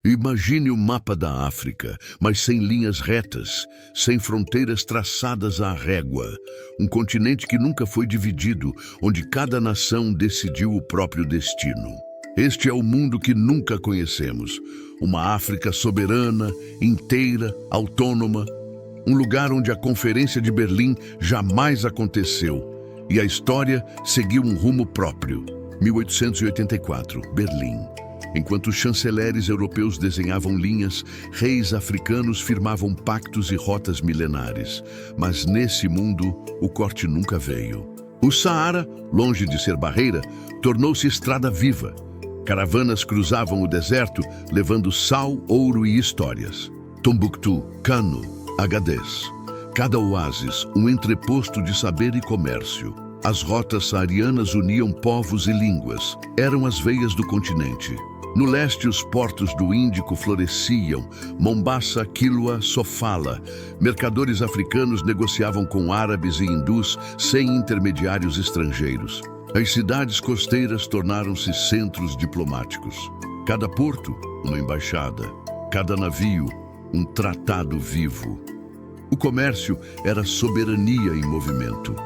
Imagine o mapa da África, mas sem linhas retas, sem fronteiras traçadas à régua. Um continente que nunca foi dividido, onde cada nação decidiu o próprio destino. Este é o mundo que nunca conhecemos. Uma África soberana, inteira, autônoma. Um lugar onde a Conferência de Berlim jamais aconteceu. E a história seguiu um rumo próprio. 1884, Berlim. Enquanto os chanceleres europeus desenhavam linhas, reis africanos firmavam pactos e rotas milenares. Mas nesse mundo, o corte nunca veio. O Saara, longe de ser barreira, tornou-se estrada viva. Caravanas cruzavam o deserto, levando sal, ouro e histórias. Tombuctu, Kano, Agadez. Cada oásis, um entreposto de saber e comércio. As rotas saarianas uniam povos e línguas. Eram as veias do continente. No leste, os portos do Índico floresciam. Mombasa, Kilwa, Sofala. Mercadores africanos negociavam com árabes e hindus sem intermediários estrangeiros. As cidades costeiras tornaram-se centros diplomáticos. Cada porto, uma embaixada. Cada navio, um tratado vivo. O comércio era soberania em movimento.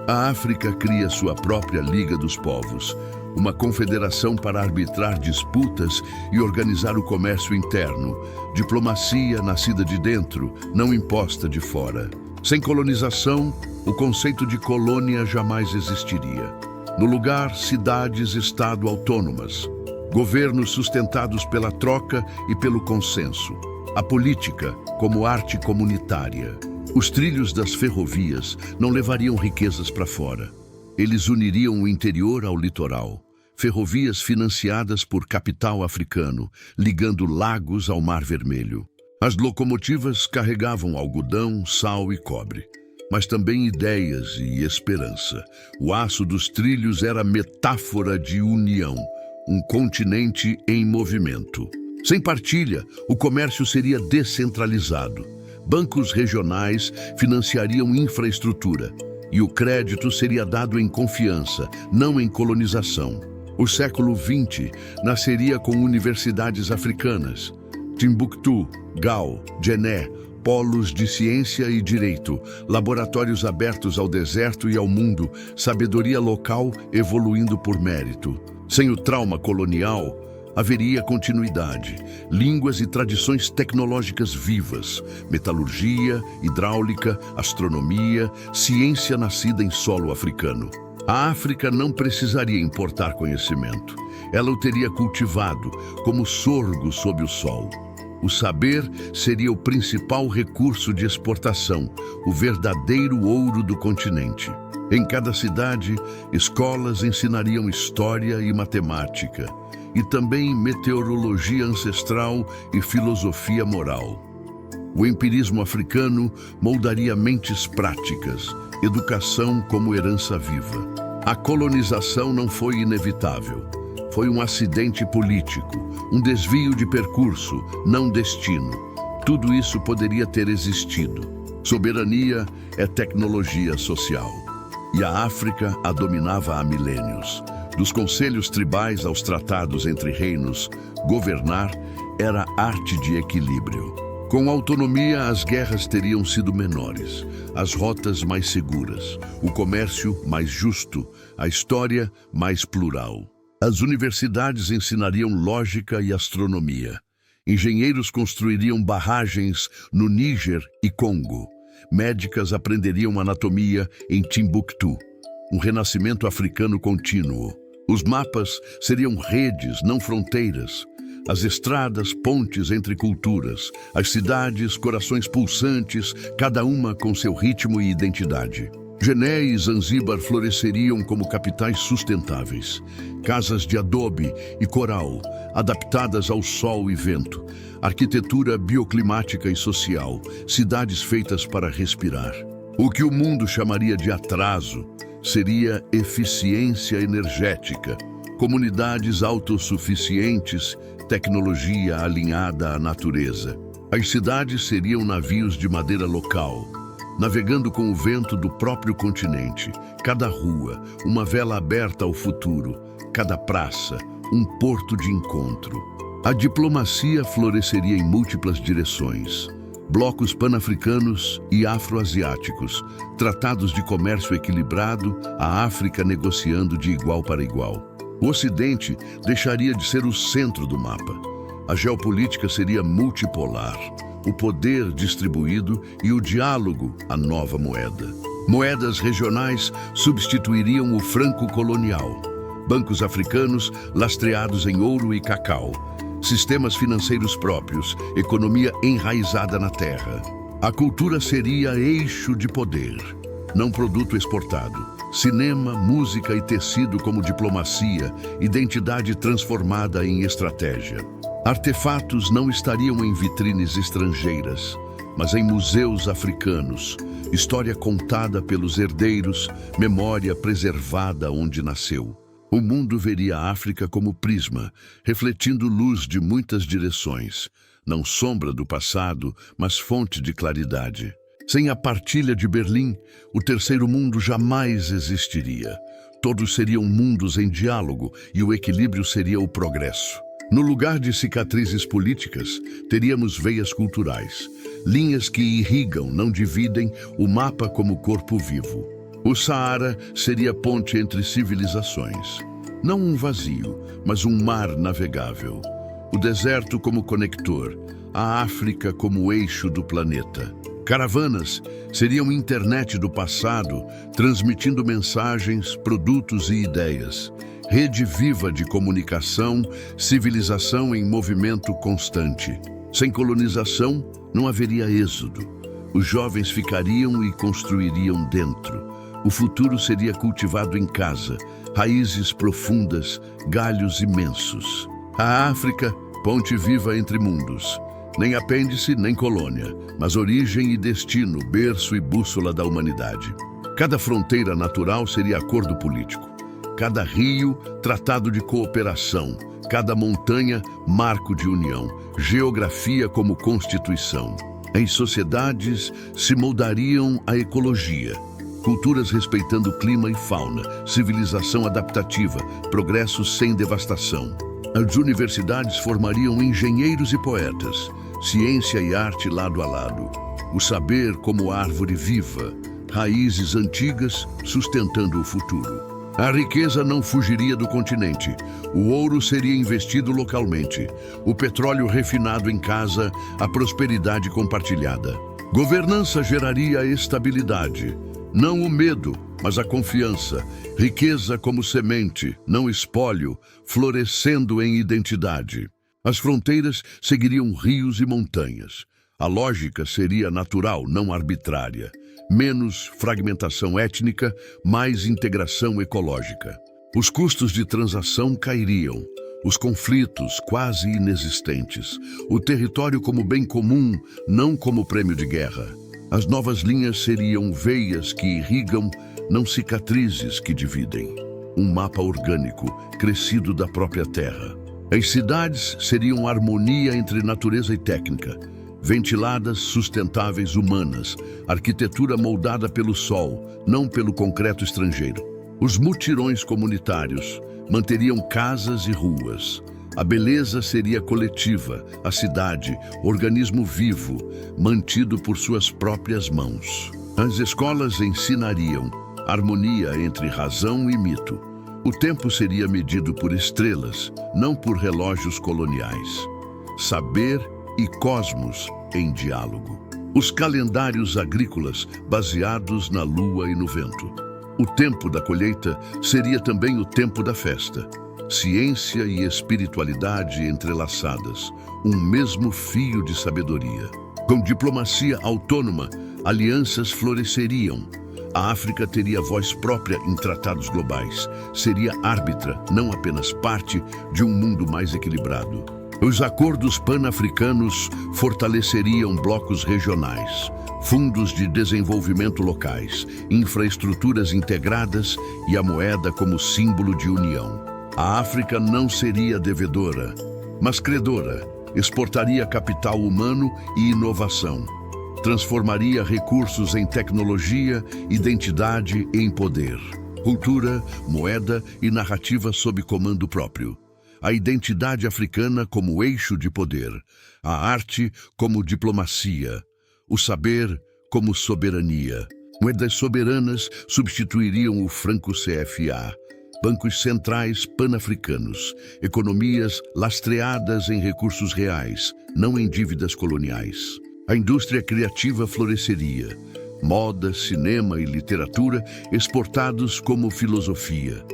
A África cria sua própria Liga dos Povos, uma confederação para arbitrar disputas e organizar o comércio interno, diplomacia nascida de dentro, não imposta de fora. Sem colonização, o conceito de colônia jamais existiria. No lugar, cidades-estado autônomas, governos sustentados pela troca e pelo consenso. A política como arte comunitária. Os trilhos das ferrovias não levariam riquezas para fora. Eles uniriam o interior ao litoral. Ferrovias financiadas por capital africano, ligando lagos ao Mar Vermelho. As locomotivas carregavam algodão, sal e cobre, mas também ideias e esperança. O aço dos trilhos era metáfora de união, um continente em movimento. Sem partilha, o comércio seria descentralizado. Bancos regionais financiariam infraestrutura e o crédito seria dado em confiança, não em colonização. O século XX nasceria com universidades africanas. Timbuktu, Gao, Djenné, polos de ciência e direito, laboratórios abertos ao deserto e ao mundo, sabedoria local evoluindo por mérito. Sem o trauma colonial, haveria continuidade, línguas e tradições tecnológicas vivas, metalurgia, hidráulica, astronomia, ciência nascida em solo africano. A África não precisaria importar conhecimento. Ela o teria cultivado, como sorgo sob o sol. O saber seria o principal recurso de exportação, o verdadeiro ouro do continente. Em cada cidade, escolas ensinariam história e matemática, e também meteorologia ancestral e filosofia moral. O empirismo africano moldaria mentes práticas, educação como herança viva. A colonização não foi inevitável. Foi um acidente político, um desvio de percurso, não destino. Tudo isso poderia ter existido. Soberania é tecnologia social. E a África a dominava há milênios. Dos conselhos tribais aos tratados entre reinos, governar era arte de equilíbrio. Com autonomia, as guerras teriam sido menores, as rotas mais seguras, o comércio mais justo, a história mais plural. As universidades ensinariam lógica e astronomia. Engenheiros construiriam barragens no Níger e Congo. Médicas aprenderiam anatomia em Timbuktu. Um renascimento africano contínuo. Os mapas seriam redes, não fronteiras. As estradas, pontes entre culturas. As cidades, corações pulsantes, cada uma com seu ritmo e identidade. Djenné e Zanzíbar floresceriam como capitais sustentáveis. Casas de adobe e coral, adaptadas ao sol e vento. Arquitetura bioclimática e social. Cidades feitas para respirar. O que o mundo chamaria de atraso seria eficiência energética. Comunidades autossuficientes, tecnologia alinhada à natureza. As cidades seriam navios de madeira local, navegando com o vento do próprio continente. Cada rua, uma vela aberta ao futuro. Cada praça, um porto de encontro. A diplomacia floresceria em múltiplas direções. Blocos pan-africanos e afro-asiáticos, tratados de comércio equilibrado, a África negociando de igual para igual. O Ocidente deixaria de ser o centro do mapa. A geopolítica seria multipolar, o poder distribuído e o diálogo a nova moeda. Moedas regionais substituiriam o franco colonial. Bancos africanos lastreados em ouro e cacau. Sistemas financeiros próprios, economia enraizada na terra. A cultura seria eixo de poder, não produto exportado. Cinema, música e tecido como diplomacia, identidade transformada em estratégia. Artefatos não estariam em vitrines estrangeiras, mas em museus africanos. História contada pelos herdeiros, memória preservada onde nasceu. O mundo veria a África como prisma, refletindo luz de muitas direções. Não sombra do passado, mas fonte de claridade. Sem a partilha de Berlim, o terceiro mundo jamais existiria. Todos seriam mundos em diálogo e o equilíbrio seria o progresso. No lugar de cicatrizes políticas, teríamos veias culturais. Linhas que irrigam, não dividem, o mapa como corpo vivo. O Saara seria ponte entre civilizações. Não um vazio, mas um mar navegável. O deserto como conector, a África como eixo do planeta. Caravanas seriam internet do passado, transmitindo mensagens, produtos e ideias. Rede viva de comunicação, civilização em movimento constante. Sem colonização, não haveria êxodo. Os jovens ficariam e construiriam dentro. O futuro seria cultivado em casa, raízes profundas, galhos imensos. A África, ponte viva entre mundos. Nem apêndice, nem colônia, mas origem e destino, berço e bússola da humanidade. Cada fronteira natural seria acordo político. Cada rio, tratado de cooperação. Cada montanha, marco de união. Geografia como constituição. Em sociedades se moldariam a ecologia. Culturas respeitando clima e fauna, civilização adaptativa, progresso sem devastação. As universidades formariam engenheiros e poetas, ciência e arte lado a lado. O saber como árvore viva, raízes antigas sustentando o futuro. A riqueza não fugiria do continente. O ouro seria investido localmente. O petróleo refinado em casa, a prosperidade compartilhada. Governança geraria estabilidade. Não o medo, mas a confiança. Riqueza como semente, não espólio, florescendo em identidade. As fronteiras seguiriam rios e montanhas. A lógica seria natural, não arbitrária. Menos fragmentação étnica, mais integração ecológica. Os custos de transação cairiam. Os conflitos quase inexistentes. O território como bem comum, não como prêmio de guerra. As novas linhas seriam veias que irrigam, não cicatrizes que dividem. Um mapa orgânico, crescido da própria terra. As cidades seriam harmonia entre natureza e técnica. Ventiladas, sustentáveis, humanas. Arquitetura moldada pelo sol, não pelo concreto estrangeiro. Os mutirões comunitários manteriam casas e ruas. A beleza seria coletiva, a cidade, organismo vivo, mantido por suas próprias mãos. As escolas ensinariam harmonia entre razão e mito. O tempo seria medido por estrelas, não por relógios coloniais. Saber e cosmos em diálogo. Os calendários agrícolas baseados na lua e no vento. O tempo da colheita seria também o tempo da festa. Ciência e espiritualidade entrelaçadas, um mesmo fio de sabedoria. Com diplomacia autônoma, alianças floresceriam. A África teria voz própria em tratados globais. Seria árbitra, não apenas parte, de um mundo mais equilibrado. Os acordos pan-africanos fortaleceriam blocos regionais, fundos de desenvolvimento locais, infraestruturas integradas e a moeda como símbolo de união. A África não seria devedora, mas credora. Exportaria capital humano e inovação. Transformaria recursos em tecnologia, identidade e em poder. Cultura, moeda e narrativa sob comando próprio. a identidade africana como eixo de poder, a arte como diplomacia, o saber como soberania. Moedas soberanas substituiriam o franco CFA, bancos centrais pan-africanos, economias lastreadas em recursos reais, não em dívidas coloniais. A indústria criativa floresceria, moda, cinema e literatura exportados como filosofia.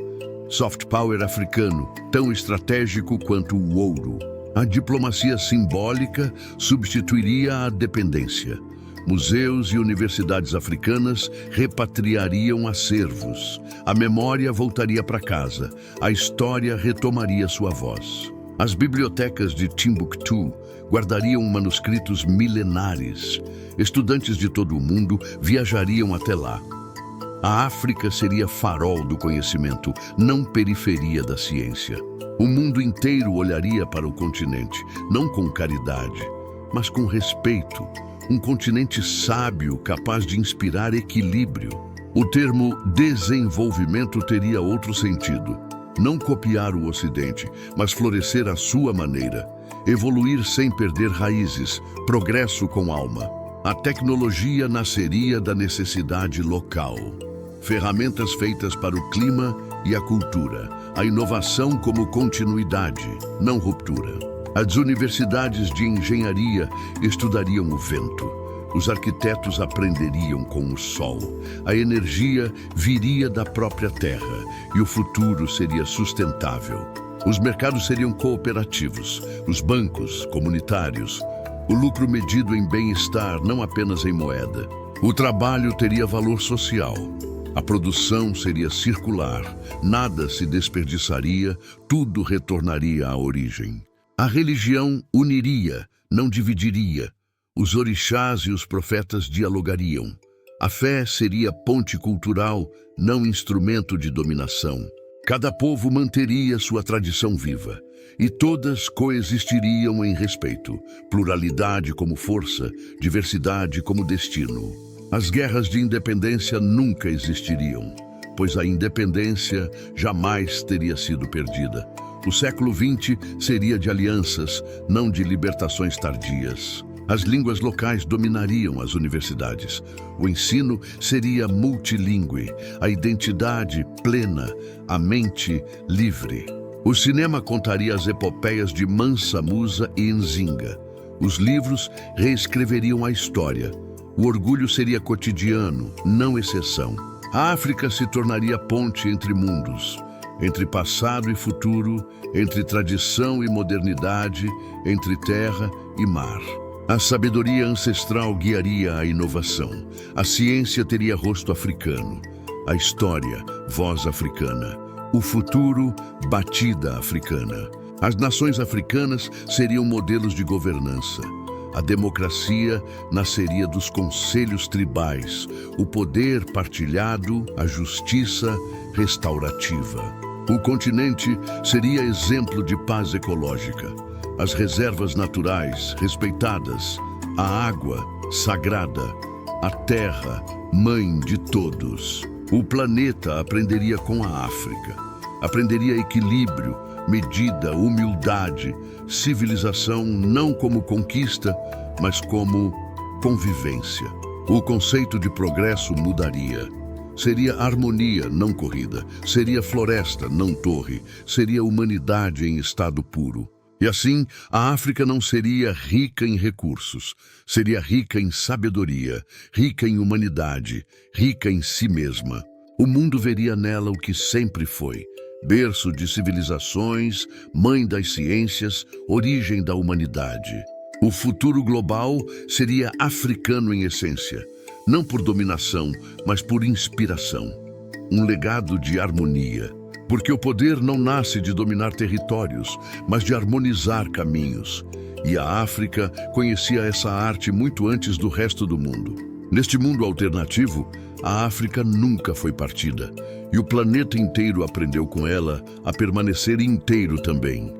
Soft power africano, tão estratégico quanto o ouro. A diplomacia simbólica substituiria a dependência. Museus e universidades africanas repatriariam acervos. A memória voltaria para casa. A história retomaria sua voz. As bibliotecas de Timbuktu guardariam manuscritos milenares. Estudantes de todo o mundo viajariam até lá. A África seria farol do conhecimento, não periferia da ciência. O mundo inteiro olharia para o continente, não com caridade, mas com respeito. Um continente sábio, capaz de inspirar equilíbrio. O termo desenvolvimento teria outro sentido. Não copiar o Ocidente, mas florescer à sua maneira. Evoluir sem perder raízes, progresso com alma. A tecnologia nasceria da necessidade local. Ferramentas feitas para o clima e a cultura. A inovação como continuidade, não ruptura. As universidades de engenharia estudariam o vento. Os arquitetos aprenderiam com o sol. A energia viria da própria terra e o futuro seria sustentável. Os mercados seriam cooperativos, os bancos comunitários. O lucro medido em bem-estar, não apenas em moeda. O trabalho teria valor social. A produção seria circular. Nada se desperdiçaria, tudo retornaria à origem. A religião uniria, não dividiria. Os orixás e os profetas dialogariam. A fé seria ponte cultural, não instrumento de dominação. Cada povo manteria sua tradição viva. E todas coexistiriam em respeito. Pluralidade como força, diversidade como destino. As guerras de independência nunca existiriam, pois a independência jamais teria sido perdida. O século XX seria de alianças, não de libertações tardias. As línguas locais dominariam as universidades. O ensino seria multilingüe, a identidade plena, a mente livre. O cinema contaria as epopeias de Mansa Musa e Nzinga. Os livros reescreveriam a história. O orgulho seria cotidiano, não exceção. A África se tornaria ponte entre mundos, entre passado e futuro, entre tradição e modernidade, entre terra e mar. A sabedoria ancestral guiaria a inovação. A ciência teria rosto africano. A história, voz africana. O futuro, batida africana. As nações africanas seriam modelos de governança. A democracia nasceria dos conselhos tribais, o poder partilhado, a justiça restaurativa. O continente seria exemplo de paz ecológica. As reservas naturais respeitadas, a água sagrada, a terra, mãe de todos. O planeta aprenderia com a África. Aprenderia equilíbrio, medida, humildade, civilização não como conquista, mas como convivência. O conceito de progresso mudaria. Seria harmonia, não corrida. Seria floresta, não torre. Seria humanidade em estado puro. E assim, a África não seria rica em recursos. Seria rica em sabedoria, rica em humanidade, rica em si mesma. O mundo veria nela o que sempre foi. Berço de civilizações, mãe das ciências, origem da humanidade. O futuro global seria africano em essência, não por dominação, mas por inspiração. Um legado de harmonia, porque o poder não nasce de dominar territórios, mas de harmonizar caminhos. E a África conhecia essa arte muito antes do resto do mundo. Neste mundo alternativo, a África nunca foi partida, e o planeta inteiro aprendeu com ela a permanecer inteiro também.